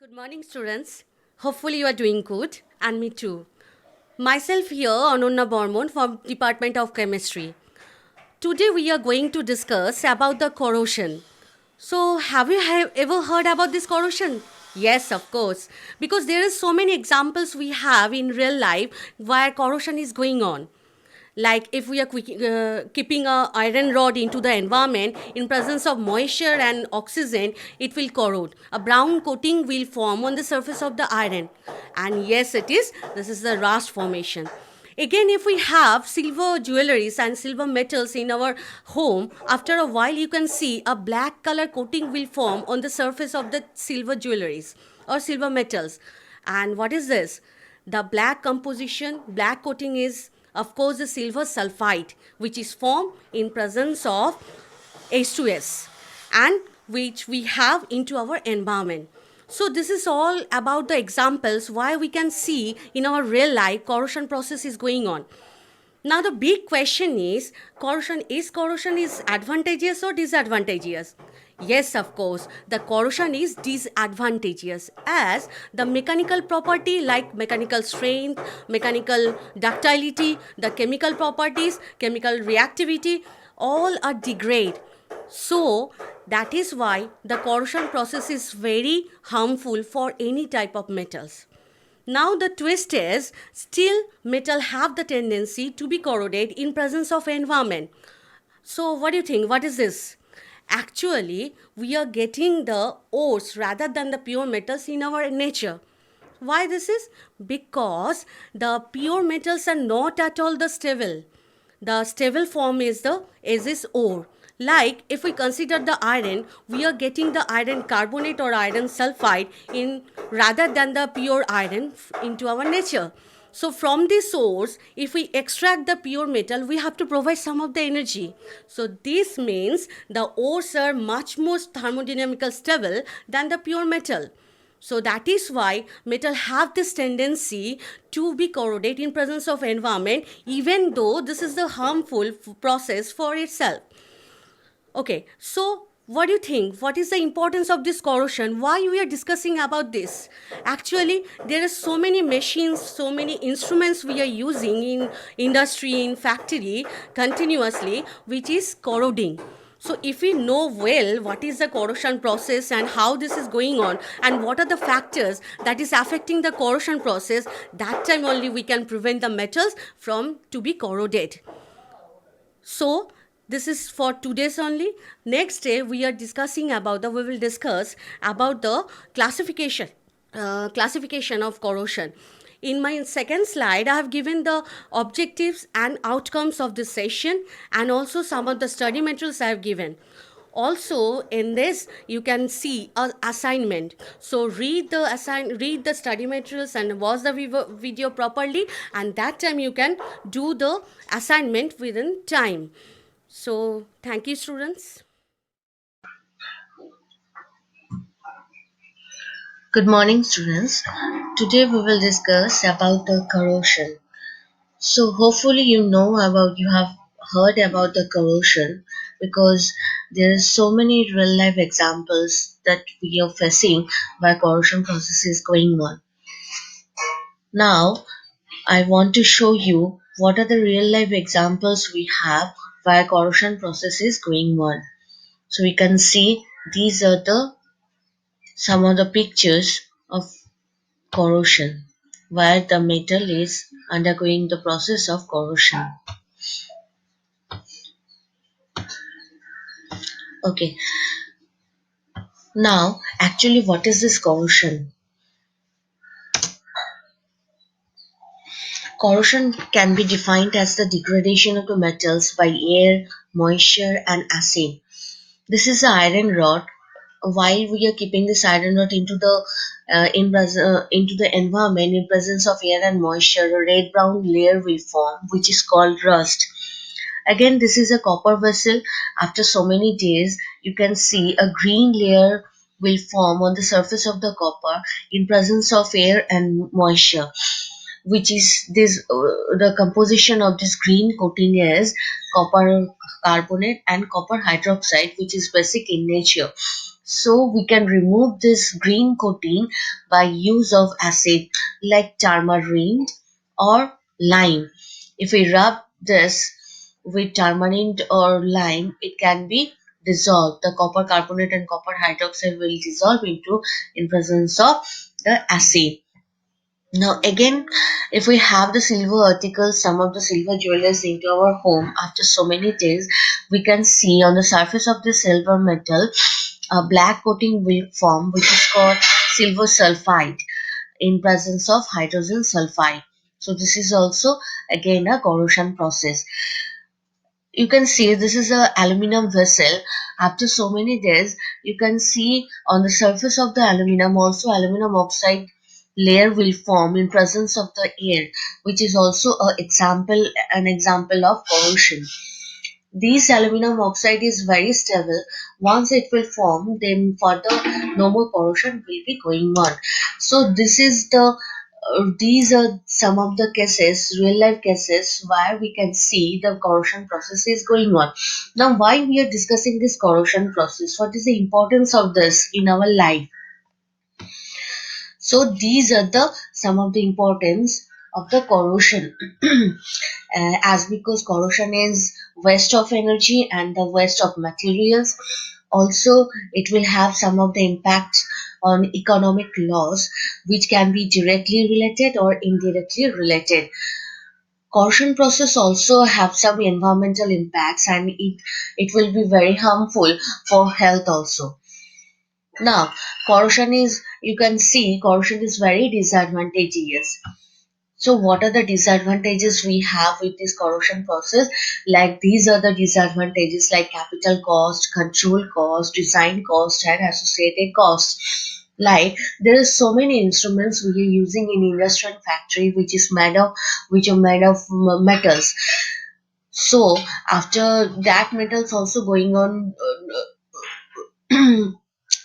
Good morning, students. Hopefully, you are doing good, and me too. Myself here, Anonna Bormon from Department of Chemistry. Today, we are going to discuss about the corrosion. So, have you ever heard about this corrosion? Yes, of course, because there is so many examples we have in real life where corrosion is going on. Like if we are keeping a iron rod into the environment in presence of moisture and oxygen, it will corrode. A brown coating will form on the surface of the iron, and yes, this is the rust formation. Again, if we have silver jewelries and silver metals in our home, after a while you can see a black color coating will form on the surface of the silver jewelries or silver metals. And what is this? The black composition, black coating is of course the silver sulfide, which is formed in presence of H2S and which we have into our environment. So this is all about the examples why we can see in our real life corrosion process is going on. Now the big question is corrosion is advantageous or disadvantageous? Yes, of course, the corrosion is disadvantageous as the mechanical property like mechanical strength, mechanical ductility, the chemical properties, chemical reactivity, all are degrade. So that is why the corrosion process is very harmful for any type of metals. Now the twist is still metal have the tendency to be corroded in presence of environment. So what do you think? What is this? Actually, we are getting the ores rather than the pure metals in our nature. Why this is? Because the pure metals are not at all the stable. The stable form is the is ore. Like if we consider the iron, we are getting the iron carbonate or iron sulfide in rather than the pure iron into our nature. So from this source, if we extract the pure metal, we have to provide some of the energy. So this means the ores are much more thermodynamical stable than the pure metal. So that is why metal have this tendency to be corroded in presence of environment, even though this is the harmful process for itself. Okay, so what do you think? What is the importance of this corrosion? Why we are discussing about this? Actually, there are so many machines, so many instruments we are using in industry, in factory continuously, which is corroding. So if we know well what is the corrosion process and how this is going on and what are the factors that is affecting the corrosion process, that time only we can prevent the metals from to be corroded. So this is for today's only. Next day we will discuss about the classification of corrosion. In my second slide, I have given the objectives and outcomes of this session and also some of the study materials I have given. Also in this you can see a assignment, so read the study materials and watch the video properly, and that time you can do the assignment within time. So thank you, students. Good morning, students. Today we will discuss about the corrosion. So hopefully you have heard about the corrosion because there are so many real life examples that we are facing where corrosion process is going on. Now I want to show you what are the real life examples we have where corrosion process is going on. So we can see these are the some of the pictures of corrosion, where the metal is undergoing the process of corrosion. Okay, now actually what is this corrosion? Corrosion can be defined as the degradation of the metals by air, moisture and acid. This is the iron rod. While we are keeping this iron rod into the environment in presence of air and moisture, a red brown layer will form, which is called rust. Again, this is a copper vessel. After so many days, you can see a green layer will form on the surface of the copper in presence of air and moisture, which is the composition of this green coating is copper carbonate and copper hydroxide, which is basic in nature. So we can remove this green coating by use of acid like turmeric or lime. If we rub this with turmeric or lime, it can be dissolved. The copper carbonate and copper hydroxide will dissolve into in presence of the acid. Now again, if we have the silver articles, some of the silver jewelers into our home after so many days, we can see on the surface of the silver metal a black coating will form, which is called silver sulfide in presence of hydrogen sulfide. So this is also again a corrosion process. You can see this is a aluminum vessel. After so many days, you can see on the surface of the aluminum also aluminum oxide layer will form in presence of the air, which is also an example of corrosion. This aluminum oxide is very stable. Once it will form, then further no more corrosion will be going on. So these are some of the cases, real life cases, where we can see the corrosion process is going on. Now, why we are discussing this corrosion process? What is the importance of this in our life? So these are the some of the importance of the corrosion. As because corrosion is waste of energy and the waste of materials. Also, it will have some of the impacts on economic loss, which can be directly related or indirectly related. Corrosion process also have some environmental impacts, and it will be very harmful for health also. Now, corrosion is, you can see corrosion is very disadvantageous. So what are the disadvantages we have with this corrosion process? Like these are the disadvantages like capital cost, control cost, design cost and associated costs. Like there are so many instruments we are using in industrial factory which are made of metals. So after that metals also going on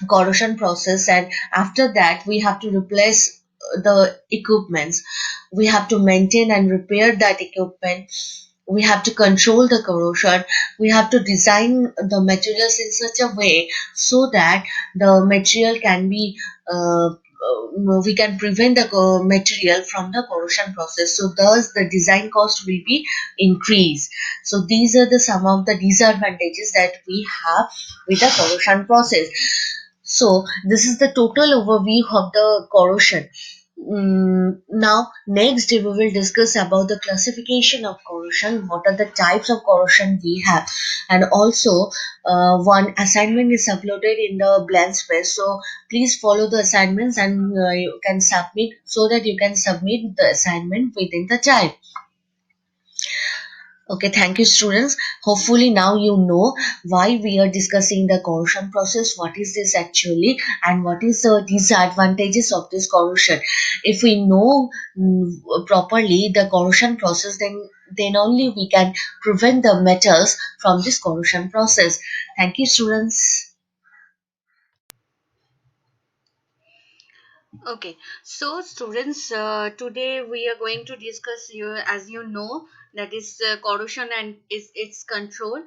corrosion process, and after that we have to replace the equipments, we have to maintain and repair that equipment, we have to control the corrosion, we have to design the materials in such a way so that the material can be we can prevent the material from the corrosion process, so thus the design cost will be increased. So these are the some of the disadvantages that we have with the corrosion process. So this is the total overview of the corrosion. Now, next we will discuss about the classification of corrosion, what are the types of corrosion we have, and also one assignment is uploaded in the blank space. So please follow the assignments and you can submit so that you can submit the assignment within the time. Okay, thank you students. Hopefully now you know why we are discussing the corrosion process, what is this actually and what is the disadvantages of this corrosion. If we know properly the corrosion process, then only we can prevent the metals from this corrosion process. Thank you students. Okay, so students, today we are going to discuss, as you know, that is corrosion and its control.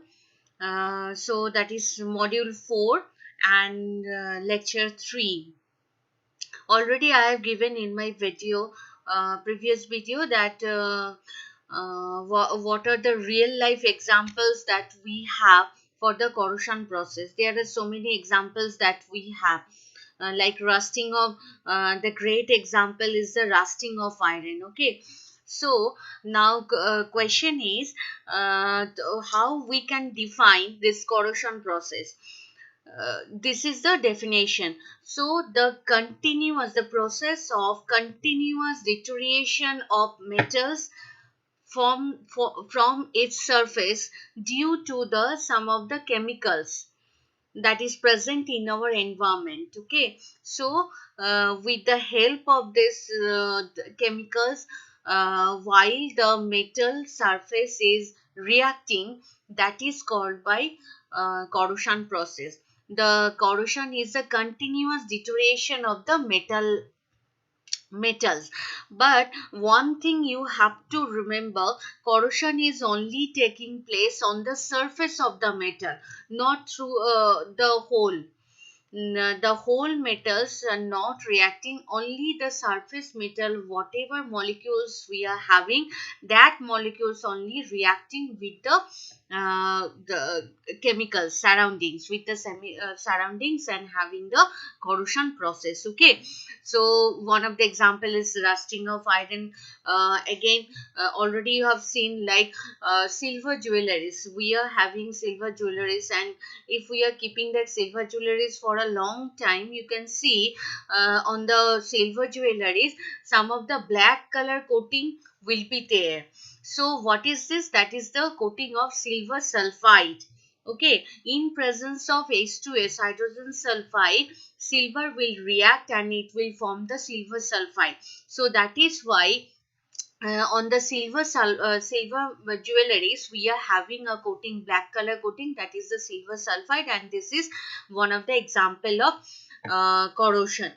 So that is module 4 and lecture 3. Already I have given in my video, previous video, that what are the real life examples that we have for the corrosion process. There are so many examples that we have, like rusting of, the great example is the rusting of iron. Okay, so now question is, how we can define this corrosion process. This is the definition. So the process of continuous deterioration of metals from its surface due to the some of the chemicals that is present in our environment. Okay, so with the help of this chemicals, while the metal surface is reacting, that is called by corrosion process. The corrosion is a continuous deterioration of the metals. But one thing you have to remember, corrosion is only taking place on the surface of the metal, not through the hole, the whole metals are not reacting, only the surface metal, whatever molecules we are having, that molecules only reacting with the chemicals surroundings, with the surroundings, and having the corrosion process. Okay, so one of the example is rusting of iron. Again, already you have seen, like silver jewelries. We are having silver jewelries, and if we are keeping that silver jewelries for a long time, you can see on the silver jewelries some of the black color coating will be there. So what is this? That is the coating of silver sulfide. Okay, in presence of H2S, hydrogen sulfide, silver will react and it will form the silver sulfide. So that is why on the silver jewelries we are having a coating, black color coating, that is the silver sulfide, and this is one of the example of corrosion.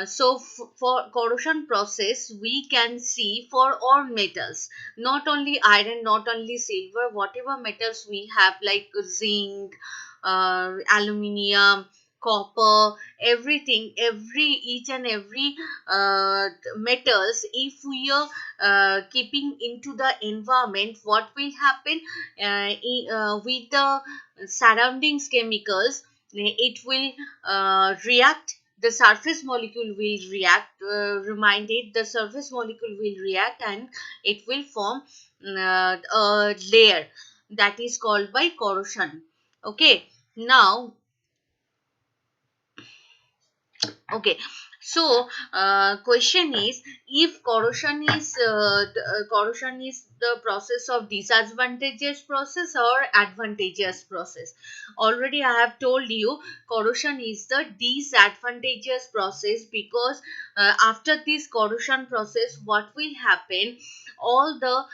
So for corrosion process, we can see for all metals, not only iron, not only silver, whatever metals we have, like zinc, aluminium, copper, everything, each and every metals, if we are keeping into the environment, what will happen with the surroundings chemicals, it will react, the surface molecule will react, remind it, the surface molecule will react, and it will form a layer that is called by corrosion. Okay, now, okay, so question is, if corrosion is the process of disadvantageous process or advantageous process. Already I have told you, corrosion is the disadvantageous process, because after this corrosion process, what will happen, all the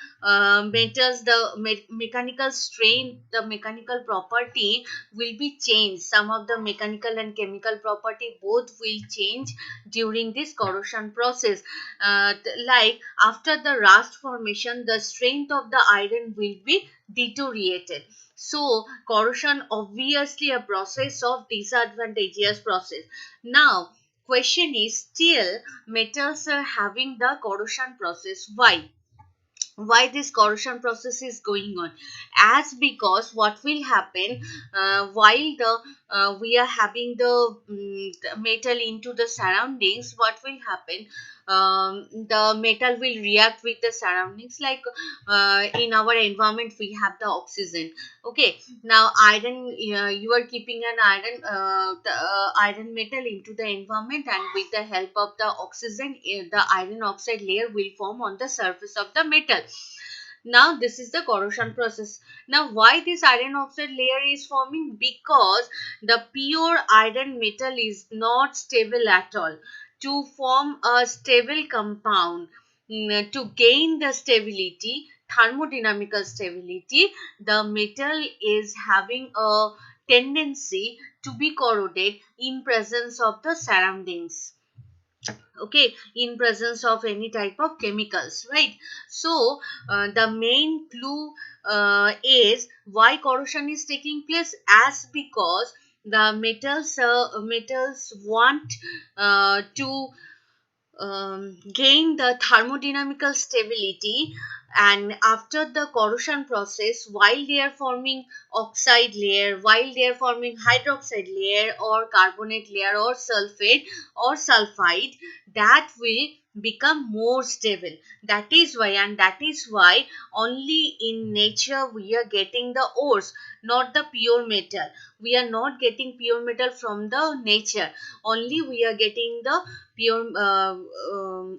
metals, the mechanical strain, the mechanical property will be changed. Some of the mechanical and chemical property both will change during this corrosion process. Like after the rust formation, the strength of the iron will be deteriorated. So corrosion obviously a process of disadvantageous process. Now question is, still metals are having the corrosion process. Why this corrosion process is going on? As because what will happen, while the we are having the metal into the surroundings, what will happen, the metal will react with the surroundings, like in our environment we have the oxygen. Okay, now iron, you are keeping an iron metal into the environment, and with the help of the oxygen, the iron oxide layer will form on the surface of the metal. Now this is the corrosion process. Now why this iron oxide layer is forming? Because the pure iron metal is not stable at all. To form a stable compound, to gain the stability, thermodynamical stability, the metal is having a tendency to be corroded in presence of the surroundings. Okay, in presence of any type of chemicals, right? So the main clue is why corrosion is taking place, as because the metals want to gain the thermodynamical stability, and after the corrosion process, while they are forming oxide layer, while they are forming hydroxide layer or carbonate layer or sulfate or sulfide, that will become more stable. That is why, and that is why only in nature we are getting the ores, not the pure metal. We are not getting pure metal from the nature, only we are getting the pure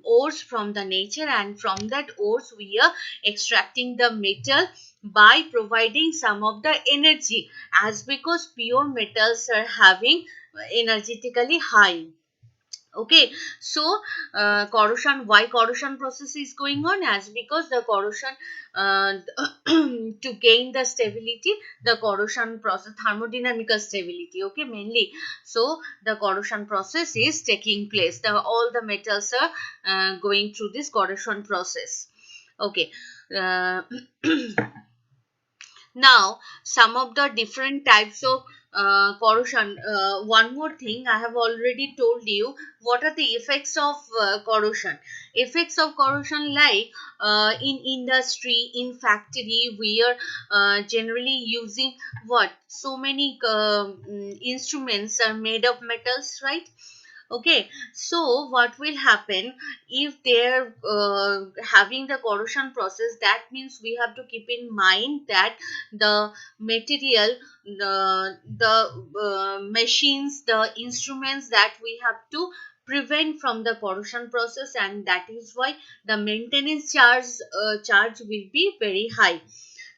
ores from the nature, and from that ores we are extracting the metal by providing some of the energy, as because pure metals are having energetically high. Okay, so corrosion, why corrosion process is going on? As because the corrosion, uh, to gain the stability, the corrosion process, thermodynamical stability, okay, mainly. So the corrosion process is taking place, all the metals are going through this corrosion process. Okay, uh, Now, some of the different types of corrosion. One more thing, I have already told you what are the effects of corrosion. Effects of corrosion, like in industry, in factory, we are generally using what? So many instruments are made of metals, right? Okay, so what will happen if they're having the corrosion process? That means we have to keep in mind that the material, the machines, the instruments that we have to prevent from the corrosion process, and that is why the maintenance charge will be very high.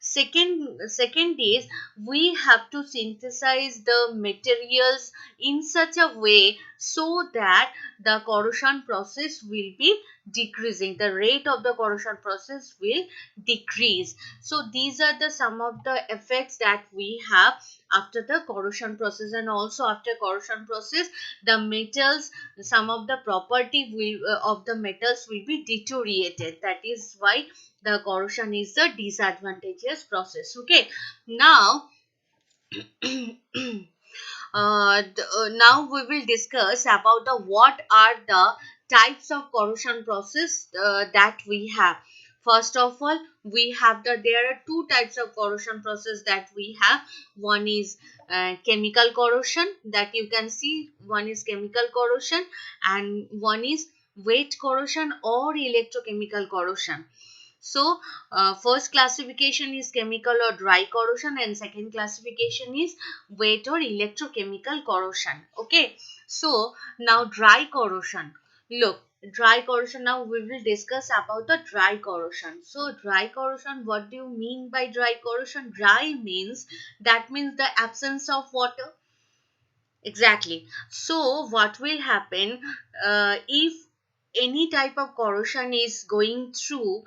Second is, we have to synthesize the materials in such a way so that the corrosion process will be decreasing, the rate of the corrosion process will decrease. So these are the some of the effects that we have after the corrosion process. And also after corrosion process, the metals, some of the property will of the metals will be deteriorated. That is why the corrosion is a disadvantageous process. Okay, now now we will discuss about the what are the types of corrosion process that we have. First of all, we have there are two types of corrosion process that we have. One is chemical corrosion, that you can see. One is chemical corrosion, and one is wet corrosion or electrochemical corrosion. So, first classification is chemical or dry corrosion, and second classification is wet or electrochemical corrosion. Okay. So, now dry corrosion. Look, dry corrosion. Now we will discuss about the dry corrosion. So, dry corrosion, what do you mean by dry corrosion? Dry means, that means the absence of water. Exactly. So, what will happen if any type of corrosion is going through,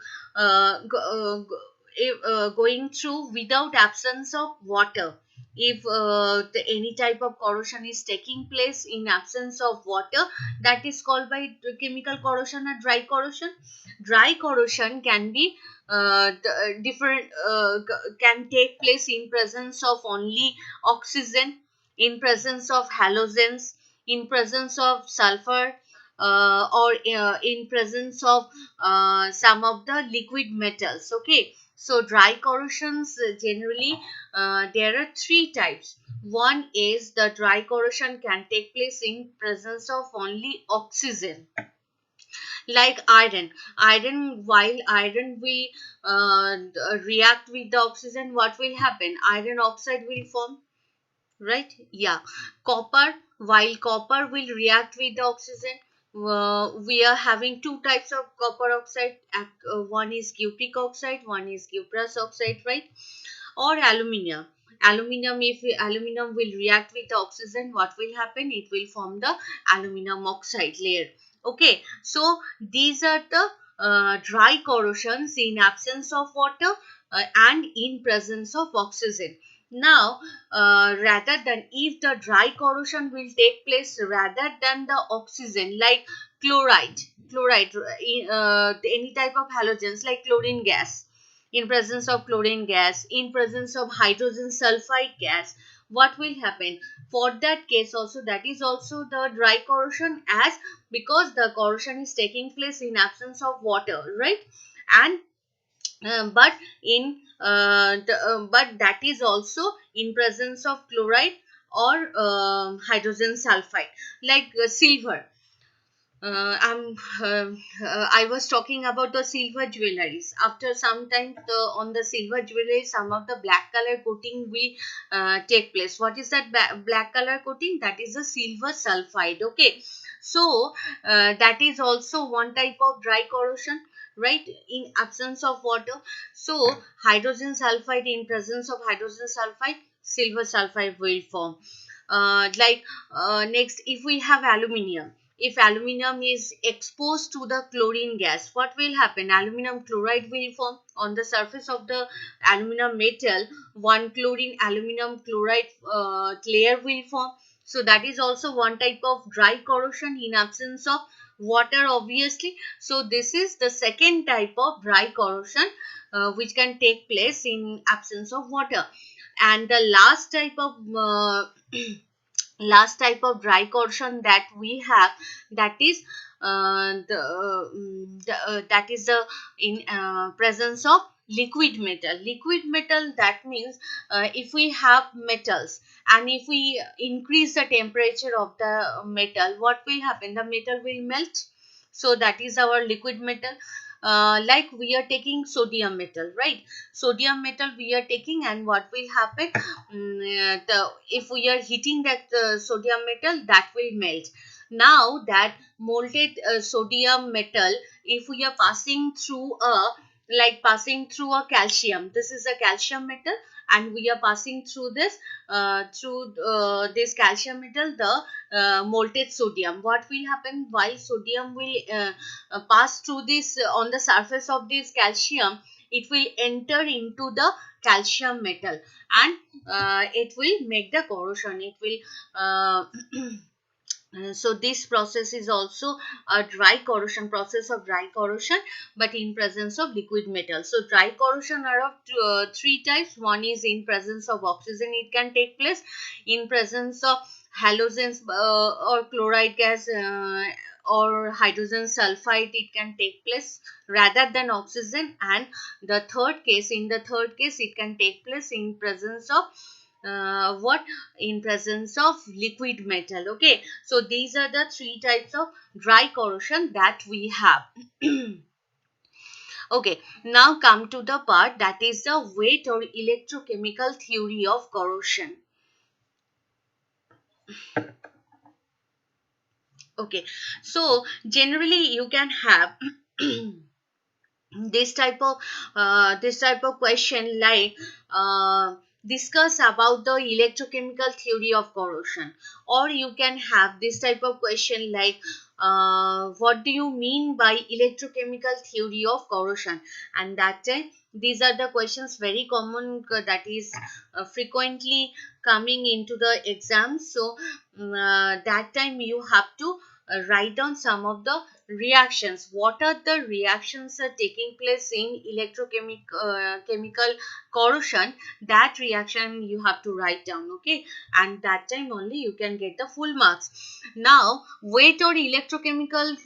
going through without absence of water? If any type of corrosion is taking place in absence of water, that is called by chemical corrosion or dry corrosion. Dry corrosion can be different, can take place in presence of only oxygen, in presence of halogens, in presence of sulfur, or in presence of some of the liquid metals. Okay, so dry corrosions, generally there are three types. One is the dry corrosion can take place in presence of only oxygen, like iron. While iron will react with the oxygen, what will happen? Iron oxide will form, right? Yeah. Copper, while copper will react with the oxygen, we are having two types of copper oxide. One is cupric oxide, one is cuprous oxide, right? Or aluminium. If aluminum will react with the oxygen, what will happen? It will form the aluminum oxide layer. Okay, so these are the dry corrosions in absence of water and in presence of oxygen. Now, rather than, if the dry corrosion will take place rather than the oxygen, like chloride, any type of halogens like chlorine gas, in presence of chlorine gas, in presence of hydrogen sulfide gas, what will happen? For that case also, that is also the dry corrosion, as because the corrosion is taking place in absence of water, right? And but in but that is also in presence of chloride or hydrogen sulfide, like silver. I was talking about the silver jewelries. After some time, on the silver jewelry, some of the black color coating will take place. What is that black color coating? That is a silver sulfide. Okay, so that is also one type of dry corrosion, right? In absence of water. So hydrogen sulfide, in presence of hydrogen sulfide, silver sulfide will form. Next, if we have aluminium, if aluminum is exposed to the chlorine gas, what will happen? Aluminum chloride will form on the surface of the aluminum metal. One chlorine aluminum chloride layer will form. So that is also one type of dry corrosion in absence of water obviously. So this is the second type of dry corrosion which can take place in absence of water. And the last type of dry corrosion that we have, that is that is the in presence of liquid metal. That means if we have metals and if we increase the temperature of the metal, what will happen? The metal will melt. So that is our liquid metal. Like we are taking sodium metal, right? Sodium metal we are taking, and what will happen? If we are heating that sodium metal, that will melt. Now that molten sodium metal, if we are passing through a calcium, this is a calcium metal, and we are passing through this calcium metal, the molten sodium. What will happen? While sodium will pass through this on the surface of this calcium, it will enter into the calcium metal, and it will make the corrosion. It will so this process is also a dry corrosion, process of dry corrosion, but in presence of liquid metal. So dry corrosion are of three types. One is in presence of oxygen, it can take place. In presence of halogens or chloride gas or hydrogen sulfide, it can take place rather than oxygen. And in the third case, it can take place in presence of what in presence of liquid metal. Okay, so these are the three types of dry corrosion that we have. Okay, now come to the part that is the weight or electrochemical theory of corrosion. Okay, so generally you can have this type of question like discuss about the electrochemical theory of corrosion, or you can have this type of question like what do you mean by electrochemical theory of corrosion? And that time these are the questions very common, that is frequently coming into the exam. So that time you have to write down some of the reactions. What are the reactions are taking place in chemical corrosion? That reaction you have to write down. Okay, and that time only you can get the full marks. Now weight or electrochemical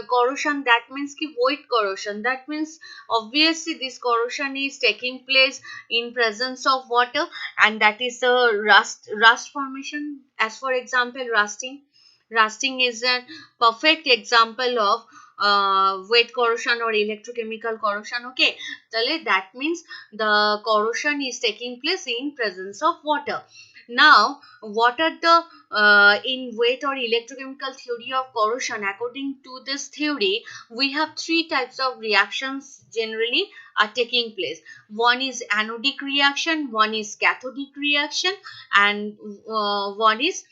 corrosion, that means ki weight corrosion, that means obviously this corrosion is taking place in presence of water, and that is the rust formation. As for example, rusting is a perfect example of weight corrosion or electrochemical corrosion. Okay, that means the corrosion is taking place in presence of water. Now what are the in weight or electrochemical theory of corrosion? According to this theory, we have three types of reactions generally are taking place. One is anodic reaction, one is cathodic reaction, and one is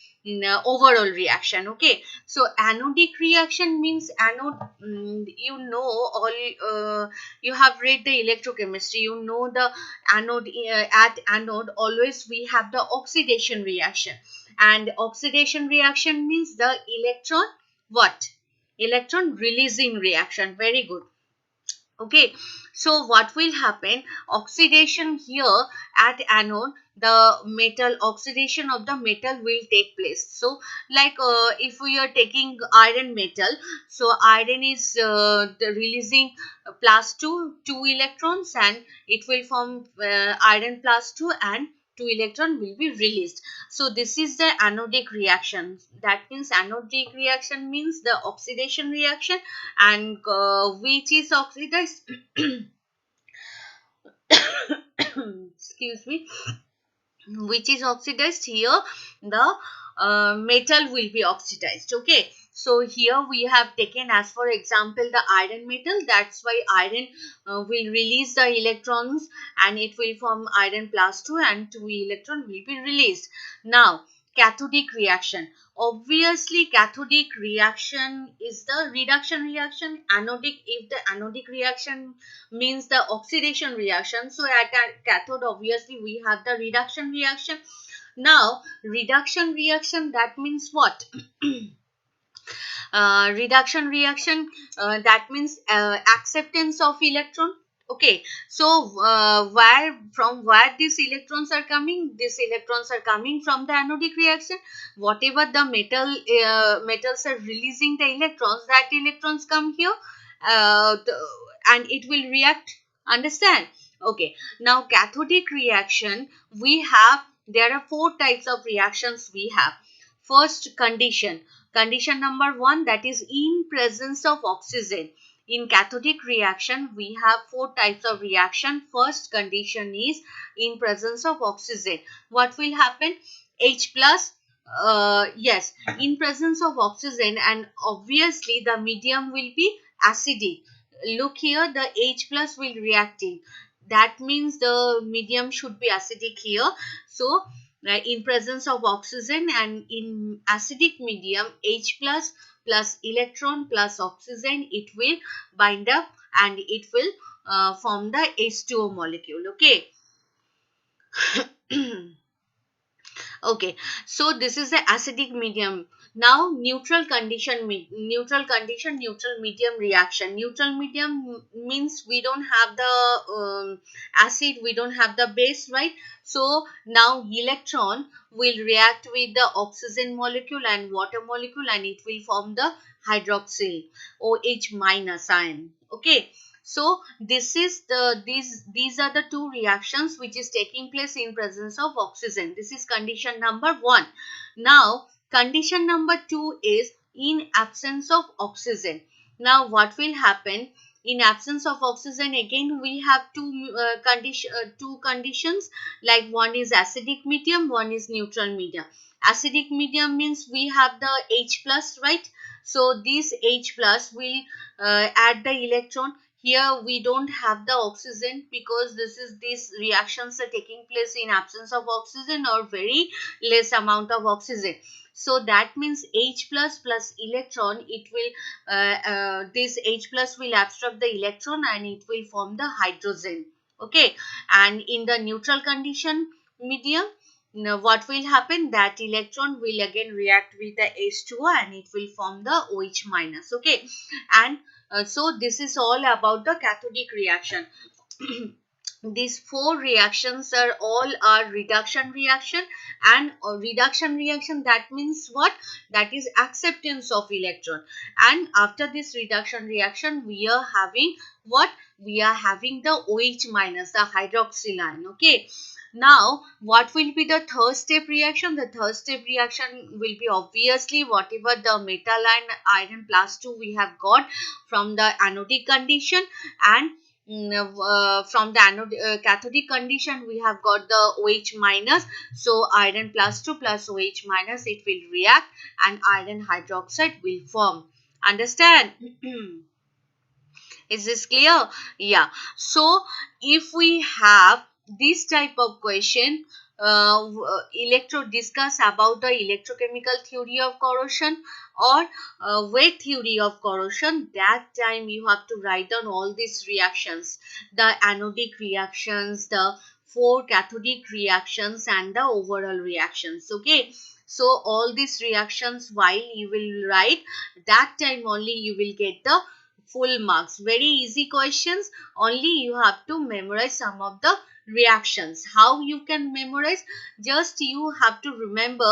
overall reaction. Okay, so anodic reaction means anode, you know, all you have read the electrochemistry, you know the anode. At anode always we have the oxidation reaction, and oxidation reaction means the electron releasing reaction. Very good. Okay, so what will happen? Oxidation here at anode, the metal oxidation of the metal will take place. So like if we are taking iron metal, so iron is releasing two electrons, and it will form iron plus 2, and 2 electron will be released. So this is the anodic reaction. That means anodic reaction means the oxidation reaction, and which is oxidized excuse me, which is oxidized here, the metal will be oxidized. Okay, so here we have taken as for example the iron metal. That's why iron will release the electrons, and it will form iron plus 2, and 2 electron will be released. Now cathodic reaction, obviously cathodic reaction is the reduction reaction. Anodic, if the anodic reaction means the oxidation reaction, so at cathode obviously we have the reduction reaction. Now reduction reaction, that means what? Reduction reaction, that means acceptance of electron. Okay, so where these electrons are coming? These electrons are coming from the anodic reaction. Whatever the metals are releasing the electrons, that electrons come here, and it will react. Understand? Okay, now cathodic reaction, we have, there are four types of reactions we have. First, condition number one, that is in presence of oxygen. In cathodic reaction, we have four types of reaction. First condition is in presence of oxygen. What will happen? H plus, yes, in presence of oxygen, and obviously the medium will be acidic. Look here, the H plus will reacting. That means the medium should be acidic here. So in presence of oxygen and in acidic medium, H plus plus electron plus oxygen, it will bind up and it will form the H2O molecule. Okay. Okay, so this is the acidic medium. Now neutral condition, neutral medium reaction. Neutral medium means we don't have the acid, we don't have the base, right? So now electron will react with the oxygen molecule and water molecule, and it will form the hydroxyl OH minus ion. Okay, so this is these are the two reactions which is taking place in presence of oxygen. This is condition number one. Now condition number two is in absence of oxygen. Now what will happen? In absence of oxygen, again we have two conditions, like one is acidic medium, one is neutral medium. Acidic medium means we have the H plus, right? So this H plus will add the electron. Here we don't have the oxygen because these reactions are taking place in absence of oxygen or very less amount of oxygen. So that means H plus plus electron, it will this H plus will abstract the electron and it will form the hydrogen. Okay, and in the neutral condition medium, now what will happen? That electron will again react with the H2O and it will form the OH minus. Okay, and so this is all about the cathodic reaction. These four reactions are all are reduction reaction, and reduction reaction, that means what? That is acceptance of electron. And after this reduction reaction, we are having what? We are having the OH minus, the hydroxyl ion. Okay, now what will be the third step reaction? The third step reaction will be obviously whatever the metal and iron plus 2 we have got from the anodic condition, and from the cathodic condition we have got the OH minus. So iron plus 2 plus OH minus, it will react and iron hydroxide will form. Understand? Is this clear? Yeah. So if we have this type of question, discuss about the electrochemical theory of corrosion or wave theory of corrosion, that time you have to write down all these reactions, the anodic reactions, the four cathodic reactions, and the overall reactions. Okay, so all these reactions while you will write, that time only you will get the full marks. Very easy questions, only you have to memorize some of the reactions. How you can memorize? Just you have to remember,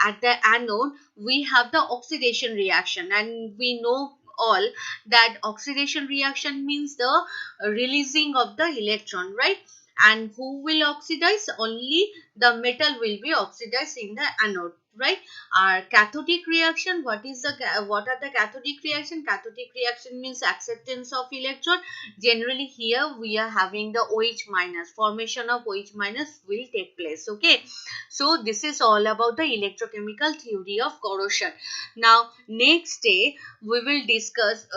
at the anode we have the oxidation reaction, and we know all that oxidation reaction means the releasing of the electron, right? And who will oxidize? Only the metal will be oxidized in the anode, right? Our cathodic reaction, what are the cathodic reaction? Cathodic reaction means acceptance of electron. Generally here we are having the OH minus, formation of OH minus will take place. Okay, so this is all about the electrochemical theory of corrosion. Now next day we will discuss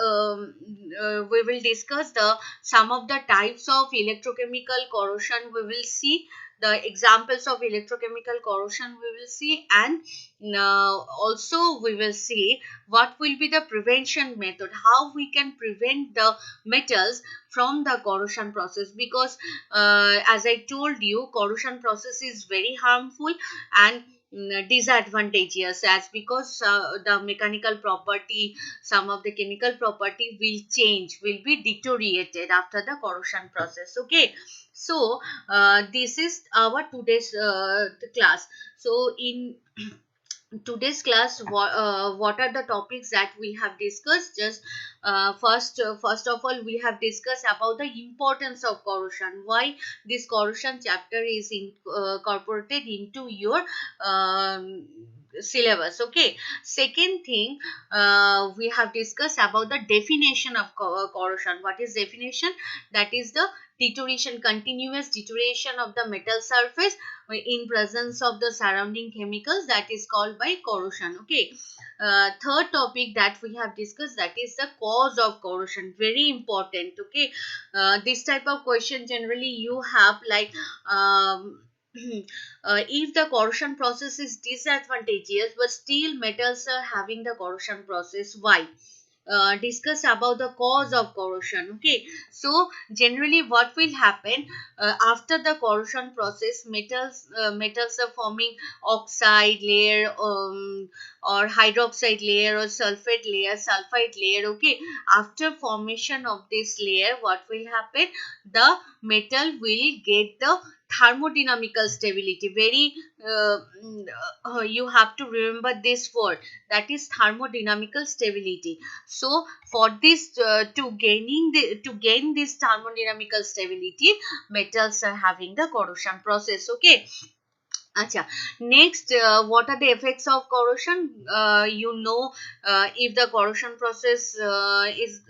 the some of the types of electrochemical corrosion. We will see the examples of electrochemical corrosion, we will see, and also we will see what will be the prevention method, how we can prevent the metals from the corrosion process, because as I told you, corrosion process is very harmful, and disadvantageous, as because the mechanical property, some of the chemical property will change, will be deteriorated after the corrosion process. Okay, so this is our today's class. So in today's class, what are the topics that we have discussed? Just first of all, we have discussed about the importance of corrosion, why this corrosion chapter is incorporated into your um, syllabus. Okay, second thing, we have discussed about the definition of corrosion. What is definition? That is the deterioration, continuous deterioration of the metal surface in presence of the surrounding chemicals, that is called by corrosion. Okay, third topic that we have discussed, that is the cause of corrosion, very important. Okay, this type of question generally you have like if the corrosion process is disadvantageous but still metals are having the corrosion process, why? Discuss about the cause of corrosion. Okay, so generally what will happen after the corrosion process, metals are forming oxide layer, or hydroxide layer, or sulfide layer. Okay, after formation of this layer, what will happen? The metal will get the thermodynamical stability. Very you have to remember this word, that is thermodynamical stability. So for this to gain this thermodynamical stability, metals are having the corrosion process. Okay, Acha. Next, what are the effects of corrosion? If the corrosion process is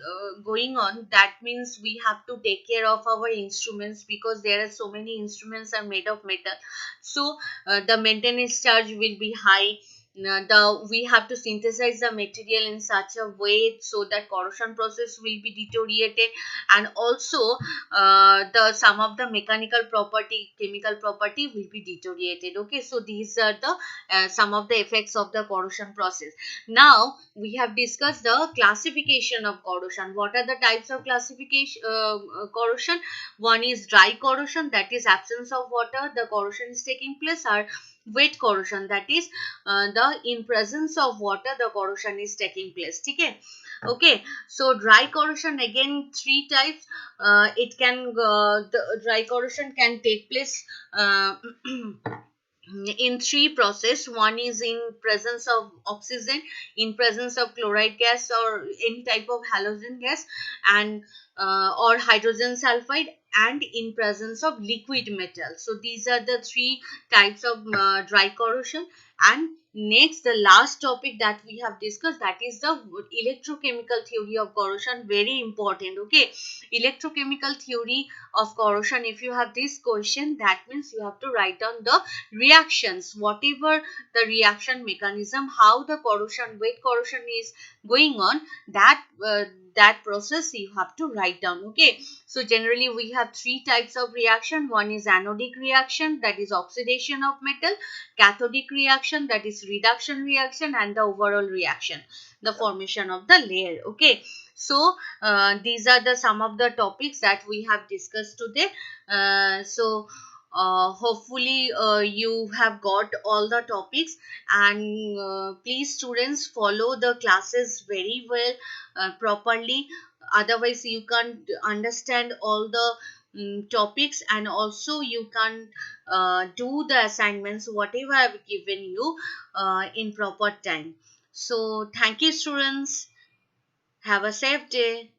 going on, that means we have to take care of our instruments, because there are so many instruments are made of metal. So the maintenance charge will be high. We have to synthesize the material in such a way so that corrosion process will be deteriorated, and also the some of the mechanical property, chemical property will be deteriorated. Okay, so these are the some of the effects of the corrosion process. Now we have discussed the classification of corrosion. What are the types of classification corrosion? One is dry corrosion, that is absence of water, the corrosion is taking place. Or wet corrosion, that is the in presence of water the corrosion is taking place. Okay, okay, so dry corrosion, again three types. It can The dry corrosion can take place in three process. One is in presence of oxygen, in presence of chloride gas, or any type of halogen gas, and or hydrogen sulfide, and in presence of liquid metal. So these are the three types of dry corrosion. And next, the last topic that we have discussed, that is the electrochemical theory of corrosion, very important. Okay, electrochemical theory of corrosion, if you have this question, that means you have to write down the reactions, whatever the reaction mechanism, how the corrosion, wet corrosion is going on, that process you have to write down. Okay, so generally we have three types of reaction. One is anodic reaction, that is oxidation of metal; cathodic reaction, that is reduction reaction; and the overall reaction, the formation of the layer. Okay, so these are the some of the topics that we have discussed today. Hopefully you have got all the topics, and please students, follow the classes very well, properly, otherwise you can't understand all the topics, and also you can do the assignments whatever I have given you in proper time. So thank you students, have a safe day.